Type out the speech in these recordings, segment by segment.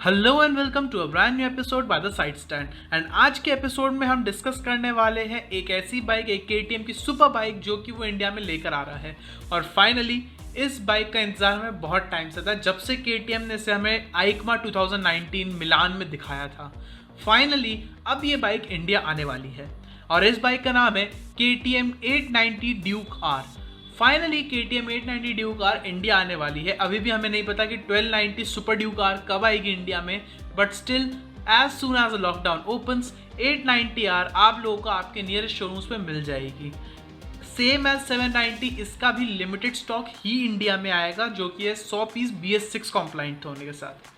Hello and welcome to a brand new episode by the side stand. And आज के episode में हम discuss करने वाले हैं एक ऐसी बाइक, एक केटीएम की सुपर बाइक जो कि वो इंडिया में लेकर आ रहा है। और फाइनली इस बाइक का इंतजार हमें बहुत टाइम से था, जब से केटीएम ने इसे हमें आइकमा 2019 मिलान में दिखाया था। फाइनली अब ये बाइक इंडिया आने वाली है और इस बाइक का नाम है KTM 890 Duke R. Finally KTM 890 Duke R India आने वाली है। अभी भी हमें नहीं पता कि 1290 सुपर ड्यूक आर कब आएगी इंडिया में, but still as soon as lockdown opens 890 R आप लोगों को आपके नियरेस्ट शोरूम्स पे मिल जाएगी। सेम एज 790 इसका भी लिमिटेड स्टॉक ही इंडिया में आएगा, जो कि है 100 पीस BS6 कॉम्प्लाइंट होने के साथ।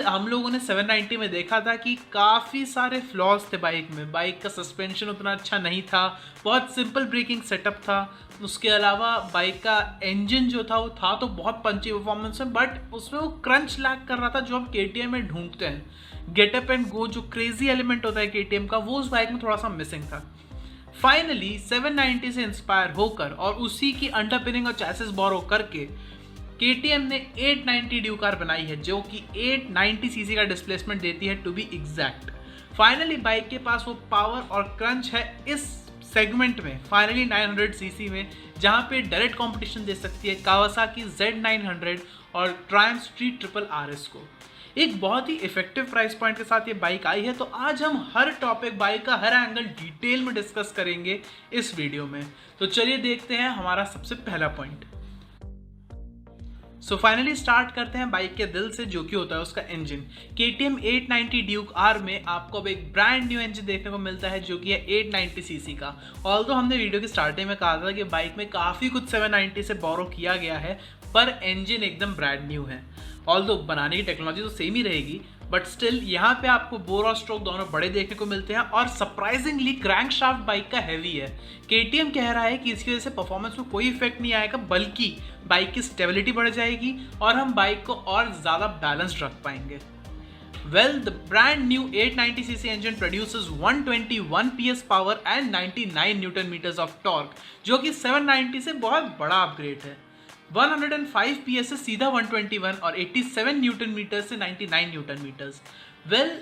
हम लोगों ने 790 में देखा था कि काफ़ी सारे फ्लॉज थे बाइक में। बाइक का सस्पेंशन उतना अच्छा नहीं था, बहुत सिंपल ब्रेकिंग सेटअप था। उसके अलावा बाइक का इंजन जो था वो था तो बहुत पंची परफॉर्मेंस में, बट उसमें वो क्रंच लैग कर रहा था जो हम KTM में ढूंढते हैं। गेटअप एंड गो जो क्रेजी एलिमेंट होता है KTM का, वो उस बाइक में थोड़ा सा मिसिंग था। फाइनली 790 से इंस्पायर होकर और उसी की अंडरपिनिंग और चैसिस बोरो करके KTM ने 890 ड्यूक आर बनाई है, जो कि 890 सीसी का डिस्प्लेसमेंट देती है to be exact. Finally bike के पास वो पावर और क्रंच है इस सेगमेंट में, फाइनली 900 सीसी में, जहां पे डायरेक्ट कंपटीशन दे सकती है कावासाकी Z900 और ट्रायम्फ स्ट्रीट ट्रिपल RS को। एक बहुत ही इफेक्टिव प्राइस पॉइंट के साथ ये बाइक आई है। तो आज हम हर टॉपिक, बाइक का हर एंगल डिटेल में डिस्कस करेंगे इस वीडियो में। तो चलिए देखते हैं हमारा सबसे पहला पॉइंट। सो फाइनली स्टार्ट करते हैं बाइक के दिल से, जो कि होता है उसका इंजन। KTM 890 ड्यूक आर में आपको अब एक ब्रांड न्यू इंजन देखने को मिलता है, जो कि है 890 सीसी का। ऑल्दो हमने वीडियो की स्टार्टिंग में कहा था कि बाइक में काफ़ी कुछ 790 से बोरो किया गया है, पर इंजन एकदम ब्रांड न्यू है। ऑल्दो बनाने की टेक्नोलॉजी तो सेम ही रहेगी, बट स्टिल यहाँ पे आपको बोर और स्ट्रोक दोनों बड़े देखने को मिलते हैं। और सरप्राइजिंगली क्रैंकशाफ्ट बाइक का हैवी है। KTM कह रहा है कि इसकी वजह से परफॉर्मेंस में कोई इफेक्ट नहीं आएगा, बल्कि बाइक की स्टेबिलिटी बढ़ जाएगी और हम बाइक को और ज़्यादा बैलेंस्ड रख पाएंगे। द brand new 890cc engine produces 121 PS power and 99 newton metres of torque, जो कि 790 से बहुत बड़ा अपग्रेड है। 105 PS से सीधा 121 और 87 न्यूटन मीटर से 99 न्यूटन मीटर्स।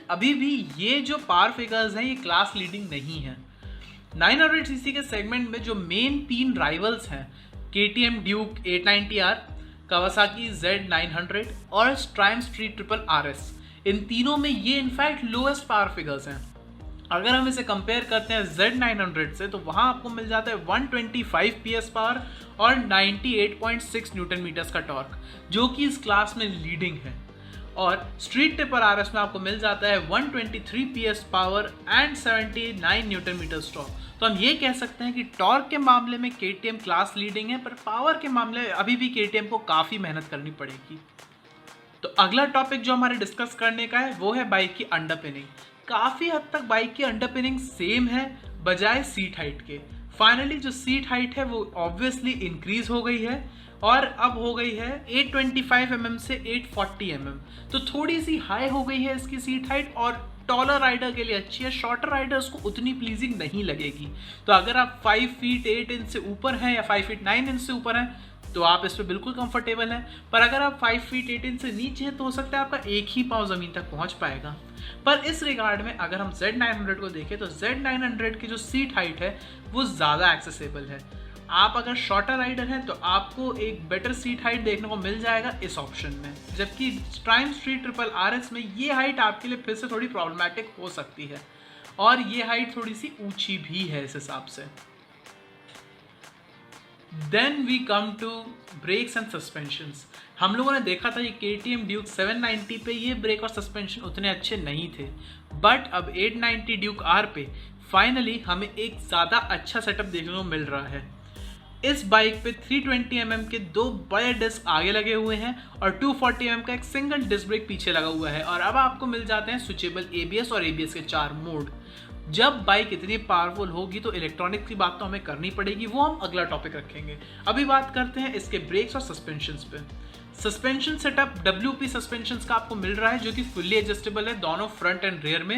अभी भी ये जो पावर फिगर्स हैं ये क्लास लीडिंग नहीं है। 900 सीसी के सेगमेंट में जो मेन तीन राइवल्स हैं, KTM Duke 890R, Kawasaki Z900 और ट्रायम्फ स्ट्रीट ट्रिपल RS, इन तीनों में ये इनफैक्ट लोएस्ट पावर फिगर्स हैं। अगर हम इसे कंपेयर करते हैं Z900 से, तो वहाँ आपको मिल जाता है 125 PS पावर और 98.6 न्यूटन मीटर्स का टॉर्क, जो कि इस क्लास में लीडिंग है। और स्ट्रीट ट्रिपल RS में आपको मिल जाता है 123 PS power and 79 newton metres torque. तो हम ये कह सकते हैं कि टॉर्क के मामले में KTM क्लास लीडिंग है, पर पावर के मामले में अभी भी KTM को काफ़ी मेहनत करनी पड़ेगी। तो अगला टॉपिक जो हमारे डिस्कस करने का है वो है बाइक की अंडरपिनिंग। काफ़ी हद तक बाइक की अंडरपिनिंग सेम है बजाय सीट हाइट के। फाइनली जो सीट हाइट है वो ऑब्वियसली इंक्रीज हो गई है और अब हो गई है 825 mm से 840 mm। तो थोड़ी सी हाई हो गई है इसकी सीट हाइट, और टॉलर राइडर के लिए अच्छी है। शॉर्टर राइडर्स को उतनी प्लीजिंग नहीं लगेगी। तो अगर आप 5 फीट 8 इंच से ऊपर हैं या 5 फीट 9 इंच से ऊपर हैं तो आप इस पर बिल्कुल कंफर्टेबल हैं, पर अगर आप 5 फीट 8 इंच से नीचे हैं तो हो सकता है आपका एक ही पाँव ज़मीन तक पहुंच पाएगा। पर इस रिगार्ड में अगर हम Z900 को देखें तो Z900 की जो सीट हाइट है वो ज़्यादा एक्सेसिबल है। आप अगर शॉर्टर राइडर हैं तो आपको एक बेटर सीट हाइट देखने को मिल जाएगा इस ऑप्शन में, जबकि ट्रायम्फ स्ट्रीट ट्रिपल RS में ये हाइट आपके लिए फिर से थोड़ी प्रॉब्लमैटिक हो सकती है, और ये हाइट थोड़ी सी ऊंची भी है इस हिसाब से। Then we come to brakes and suspensions. हम लोगों ने देखा था कि KTM ड्यूक 790 पे ये ब्रेक और सस्पेंशन उतने अच्छे नहीं थे, बट अब 890 ड्यूक आर पे फाइनली हमें एक ज़्यादा अच्छा सेटअप देखने को मिल रहा है। इस बाइक पे 320 mm के दो बड़े डिस्क आगे लगे हुए हैं और 240 mm का एक सिंगल डिस्क ब्रेक पीछे लगा हुआ है, और अब आपको मिल जाते हैं स्विचेबल ABS और ABS के 4 मोड। जब बाइक इतनी पावरफुल होगी तो इलेक्ट्रॉनिक्स की बात तो हमें करनी पड़ेगी, वो हम अगला टॉपिक रखेंगे। अभी बात करते हैं इसके ब्रेक्स और सस्पेंशंस पे। सस्पेंशन सेटअप WP सस्पेंशन का आपको मिल रहा है जो कि फुल्ली एडजस्टेबल है दोनों फ्रंट एंड रियर में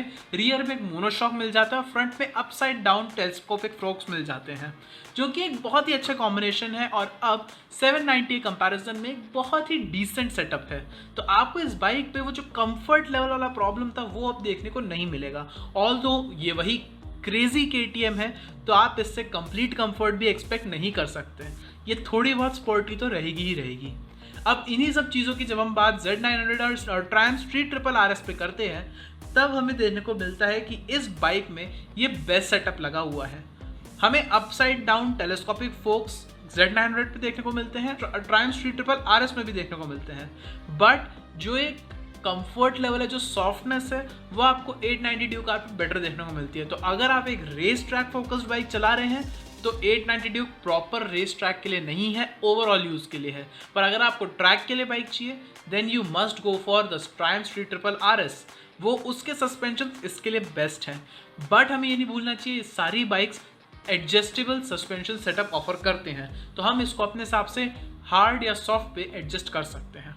एक मोनोशॉक मिल जाता है और फ्रंट में अपसाइड डाउन टेलीस्कोपिक फोक्स मिल जाते हैं जो कि एक बहुत ही अच्छा कॉम्बिनेशन है और अब 790 कंपैरिजन में एक बहुत ही डिसेंट सेटअप है। तो आपको इस बाइक पे वो जो कंफर्ट लेवल वाला प्रॉब्लम था वो अब देखने को नहीं मिलेगा। ऑल्दो ये वही क्रेजी KTM है तो आप इससे कंप्लीट कंफर्ट भी एक्सपेक्ट नहीं कर सकते, ये थोड़ी बहुत स्पोर्टी तो रहेगी ही रहेगी। अब इन्हीं सब चीज़ों की जब हम बात Z900 और ट्रायम्फ स्ट्रीट ट्रिपल RS पे करते हैं तब हमें देखने को मिलता है कि इस बाइक में ये बेस्ट सेटअप लगा हुआ है। हमें upside down telescopic focus Z900 पे देखने को मिलते हैं, ट्रायम्फ स्ट्रीट ट्रिपल RS में भी देखने को मिलते हैं, बट जो एक कंफर्ट लेवल है, जो सॉफ्टनेस है, वो आपको 890 ड्यूक आर पे बेटर देखने को मिलती है। तो अगर आप एक रेस ट्रैक फोकस्ड बाइक चला रहे हैं तो 890 ड्यूक प्रॉपर रेस ट्रैक के लिए नहीं है, ओवरऑल यूज के लिए है। पर अगर आपको ट्रैक के लिए बाइक चाहिए then you must go for the Triumph Street Triple RS, वो उसके सस्पेंशन इसके लिए बेस्ट हैं। बट हमें ये नहीं भूलना चाहिए सारी bikes adjustable suspension setup offer करते हैं तो हम इसको अपने हिसाब से हार्ड या सॉफ्ट पे एडजस्ट कर सकते हैं।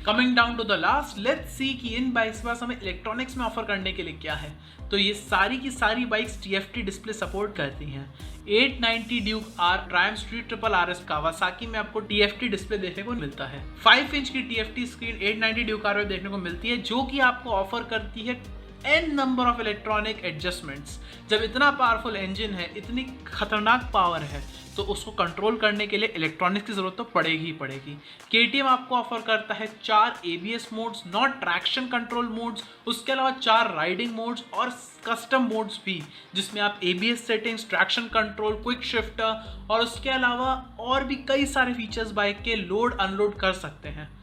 Coming down to the last, let's see कि इन बाइक्स के पास हमें इलेक्ट्रॉनिक्स में ऑफर करने के लिए क्या है। तो ये सारी की सारी बाइक्स TFT डिस्प्ले सपोर्ट करती हैं। 890 Duke R Triumph Street Triple RS Kawasaki में आपको TFT डिस्प्ले देखने को मिलता है। 5 इंच की TFT स्क्रीन 890 ड्यूक आर में देखने को मिलती है जो कि आपको ऑफर करती है n number of electronic adjustments. जब इतना पावरफुल इंजन है, इतनी खतरनाक पावर है, तो उसको कंट्रोल करने के लिए इलेक्ट्रॉनिक्स की जरूरत तो पड़ेगी ही पड़ेगी। KTM आपको ऑफर करता है 4 ABS modes, not traction control modes, उसके अलावा 4 राइडिंग मोड्स और कस्टम मोड्स भी जिसमें आप ABS settings, traction control, quick shifter और उसके अलावा और भी कई सारे फीचर्स बाइक के लोड अनलोड कर सकते हैं।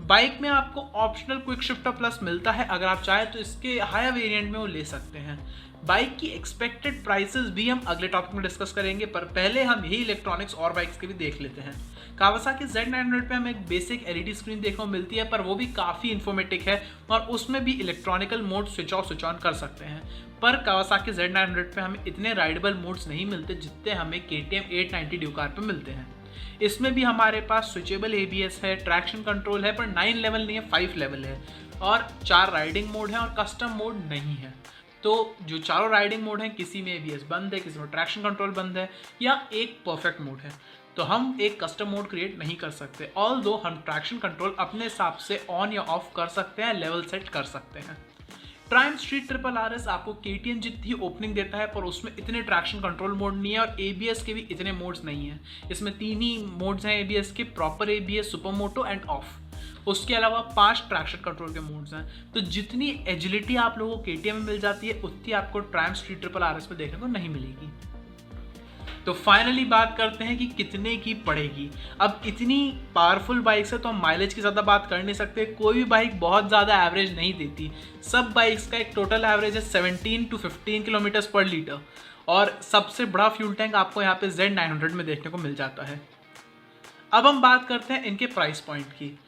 बाइक में आपको ऑप्शनल क्विक शिफ्टर प्लस मिलता है, अगर आप चाहें तो इसके हायर वेरिएंट में वो ले सकते हैं। बाइक की एक्सपेक्टेड प्राइसेस भी हम अगले टॉपिक में डिस्कस करेंगे, पर पहले हम यही इलेक्ट्रॉनिक्स और बाइक्स के भी देख लेते हैं। कावासाकी Z900 पे हमें एक बेसिक LED स्क्रीन देखने को मिलती है पर वो भी काफ़ी इन्फॉर्मेटिव है और उसमें भी electronical mode switch off switch on कर सकते हैं। पर कावासाकी Z900 पे हमें इतने राइडेबल मोड्स नहीं मिलते जितने हमें KTM 890 ड्यूक आर पे मिलते हैं। इसमें भी हमारे पास स्विचेबल ABS है, ट्रैक्शन कंट्रोल है, पर 9 लेवल नहीं है, 5 लेवल है और 4 राइडिंग मोड है और कस्टम मोड नहीं है। तो जो चारों राइडिंग मोड हैं, किसी में ABS बंद है, किसी में ट्रैक्शन कंट्रोल बंद है या एक परफेक्ट मोड है, तो हम एक कस्टम मोड क्रिएट नहीं कर सकते। ऑल्दो हम ट्रैक्शन कंट्रोल अपने हिसाब से ऑन या ऑफ कर सकते हैं, लेवल सेट कर सकते हैं। ट्रायम्फ स्ट्रीट ट्रिपल RS आपको KTM जितनी ओपनिंग देता है पर उसमें इतने ट्रैक्शन कंट्रोल मोड नहीं है और ABS के भी इतने मोड्स नहीं हैं। इसमें 3 ही मोड्स हैं ABS के, proper ABS, super moto end of. उसके अलावा 5 ट्रैक्शन कंट्रोल के मोड्स हैं। तो जितनी एजिलिटी आप लोगों को KTM में मिल जाती है उतनी आपको ट्रायम्फ स्ट्रीट ट्रिपल RS में देखने को नहीं मिलेगी। तो फाइनली बात करते हैं कि कितने की पड़ेगी। अब इतनी पावरफुल बाइक्स है तो हम माइलेज की ज़्यादा बात कर नहीं सकते, कोई भी बाइक बहुत ज़्यादा एवरेज नहीं देती। सब बाइक्स का एक टोटल एवरेज है 17 to 15 किलोमीटर्स पर लीटर और सबसे बड़ा फ्यूल टैंक आपको यहाँ पे Z900 में देखने को मिल जाता है। अब हम बात करते हैं इनके प्राइस पॉइंट की।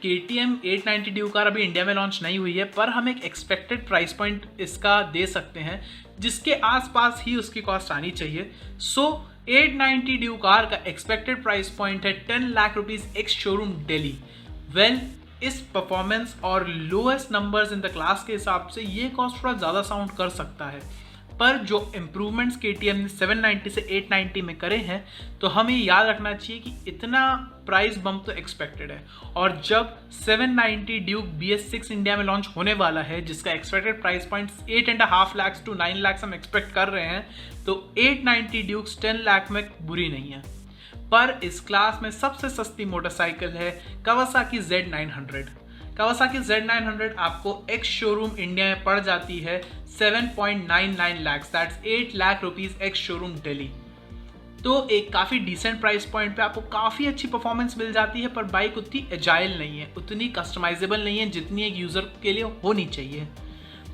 KTM 890 ड्यूक आर अभी इंडिया में लॉन्च नहीं हुई है पर हम एक एक्सपेक्टेड प्राइस पॉइंट इसका दे सकते हैं जिसके आसपास ही उसकी कॉस्ट आनी चाहिए। 890 ड्यूक आर का एक्सपेक्टेड प्राइस पॉइंट है 10 lakh rupees ex showroom Delhi. इस परफॉर्मेंस और lowest numbers in the class के हिसाब से ये कॉस्ट थोड़ा ज़्यादा साउंड कर सकता है, पर जो इम्प्रूवमेंट्स KTM ने 790 से 890 में करे हैं तो हमें याद रखना चाहिए कि इतना प्राइस बम्प तो एक्सपेक्टेड है। और जब 790 ड्यूक BS6 इंडिया में लॉन्च होने वाला है जिसका expected price point 8.5 lakh to 9 lakh हम एक्सपेक्ट कर रहे हैं, तो 890 ड्यूक्स 10 लाख में बुरी नहीं है। पर इस क्लास में सबसे सस्ती मोटरसाइकिल है कावासाकी Z900। कावासाकी Z900 आपको एक्स शोरूम इंडिया में पड़ जाती है 7.99 lakh, that's 8 lakh rupees ex showroom Delhi. तो एक काफ़ी डिसेंट प्राइस पॉइंट पे आपको काफ़ी अच्छी परफॉर्मेंस मिल जाती है, पर बाइक उतनी एजाइल नहीं है, उतनी कस्टमाइजेबल नहीं है जितनी एक यूज़र के लिए होनी चाहिए।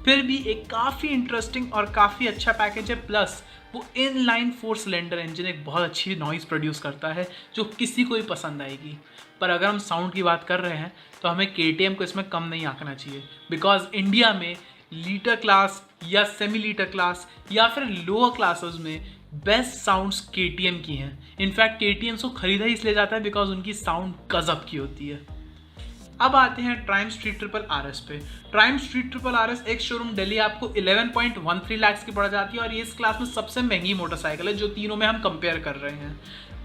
फिर भी एक काफ़ी इंटरेस्टिंग और काफ़ी अच्छा पैकेज है। प्लस वो इनलाइन 4 सिलेंडर इंजन एक बहुत अच्छी नॉइज़ प्रोड्यूस करता है जो किसी को भी पसंद आएगी। पर अगर हम साउंड की बात कर रहे हैं तो हमें KTM को इसमें कम नहीं आंकना चाहिए, बिकॉज इंडिया में लीटर क्लास या सेमी लीटर क्लास या फिर लोअर क्लासेस में बेस्ट साउंड्स KTM की हैं। इनफैक्ट KTM को खरीदा ही इसलिए जाता है बिकॉज उनकी साउंड गजब की होती है। अब आते हैं ट्राइम्फ स्ट्रीट ट्रिपल RS पे। ट्राइम्फ स्ट्रीट ट्रिपल RS एक शोरूम दिल्ली आपको 11.13 लाख की पड़ जाती है और ये इस क्लास में सबसे महंगी मोटरसाइकिल है जो तीनों में हम कंपेयर कर रहे हैं।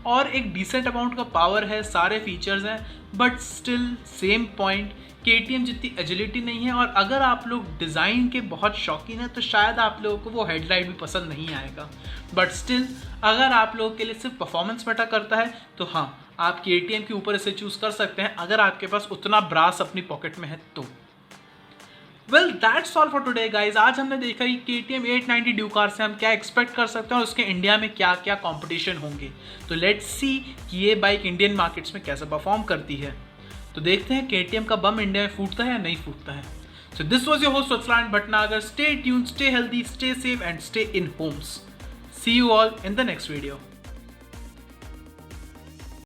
और एक डिसेंट अमाउंट का पावर है, सारे फीचर्स हैं, but still same point, KTM जितनी एजिलिटी नहीं है। और अगर आप लोग डिज़ाइन के बहुत शौकीन हैं तो शायद आप लोगों को वो हेडलाइट भी पसंद नहीं आएगा, बट स्टिल अगर आप लोगों के लिए सिर्फ परफॉर्मेंस मैटर करता है तो हाँ, आप KTM के ऊपर इसे चूज़ कर सकते हैं अगर आपके पास उतना ब्रास अपनी पॉकेट में है तो। Well that's all for today guys. आज हमने देखा कि KTM 890 ड्यूक आर से हम क्या एक्सपेक्ट कर सकते हैं और उसके इंडिया में क्या क्या कंपटीशन होंगे। तो लेट्स सी कि ये बाइक इंडियन मार्केट्स में कैसे परफॉर्म करती है। तो देखते हैं KTM का बम इंडिया में फूटता है या नहीं फूटता है। So this was your host Vatsala Bhatnagar. Stay tuned, stay healthy, stay safe and stay in homes. See you all in the next video.